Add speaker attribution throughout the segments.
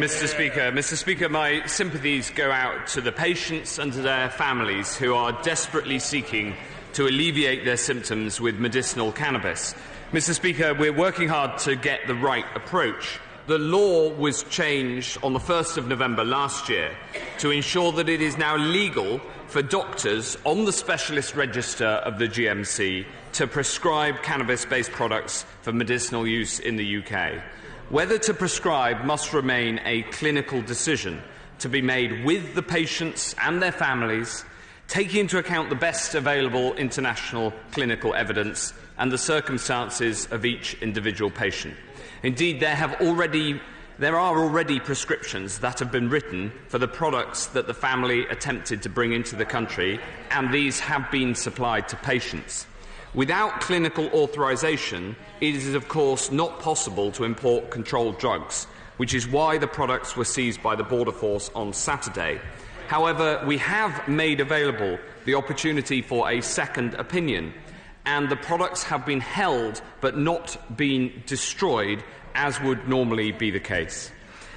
Speaker 1: Mr. Speaker, my sympathies go out to the patients and to their families who are desperately seeking to alleviate their symptoms with medicinal cannabis. Mr. Speaker, we're working hard to get the right approach. The law was changed on the 1st of November last year to ensure that it is now legal for doctors on the specialist register of the GMC to prescribe cannabis-based products for medicinal use in the UK. Whether to prescribe must remain a clinical decision to be made with the patients and their families, taking into account the best available international clinical evidence and the circumstances of each individual patient. Indeed, there are already prescriptions that have been written for the products that the family attempted to bring into the country, and these have been supplied to patients. Without clinical authorisation, it is of course not possible to import controlled drugs, which is why the products were seized by the Border Force on Saturday. However, we have made available the opportunity for a second opinion, and the products have been held but not been destroyed, as would normally be the case.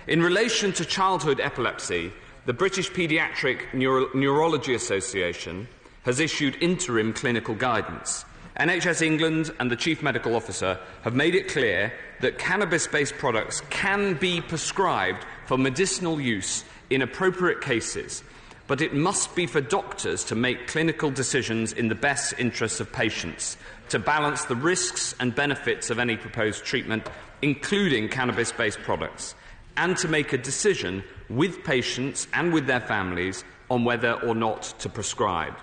Speaker 1: In relation to childhood epilepsy, the British Paediatric Neurology Association has issued interim clinical guidance. NHS England and the Chief Medical Officer have made it clear that cannabis-based products can be prescribed for medicinal use in appropriate cases, but it must be for doctors to make clinical decisions in the best interests of patients, to balance the risks and benefits of any proposed treatment, including cannabis-based products, and to make a decision with patients and with their families on whether or not to prescribe.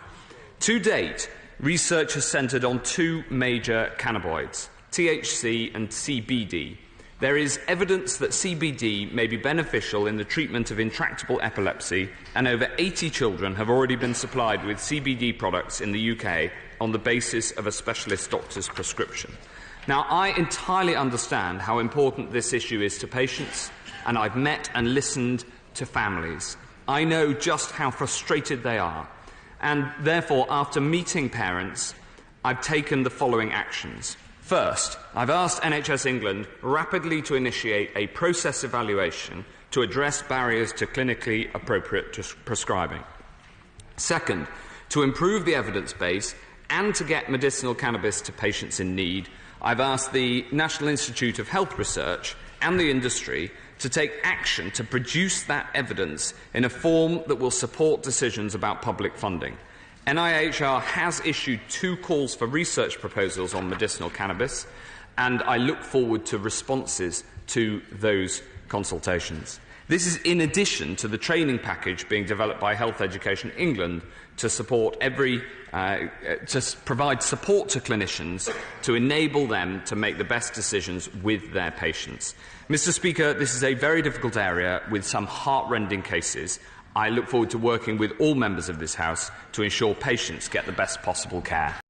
Speaker 1: To date, research has centred on two major cannabinoids, THC and CBD. There is evidence that CBD may be beneficial in the treatment of intractable epilepsy, and over 80 children have already been supplied with CBD products in the UK on the basis of a specialist doctor's prescription. Now, I entirely understand how important this issue is to patients, and I've met and listened to families. I know just how frustrated they are. And therefore, after meeting parents, I've taken the following actions. First, I've asked NHS England rapidly to initiate a process evaluation to address barriers to clinically appropriate prescribing. Second, to improve the evidence base and to get medicinal cannabis to patients in need, I've asked the National Institute of Health Research and the industry to take action to produce that evidence in a form that will support decisions about public funding. NIHR has issued 2 calls for research proposals on medicinal cannabis, and I look forward to responses to those consultations. This is in addition to the training package being developed by Health Education England to provide support to clinicians to enable them to make the best decisions with their patients. Mr. Speaker, this is a very difficult area with some heart-rending cases. I look forward to working with all members of this House to ensure patients get the best possible care.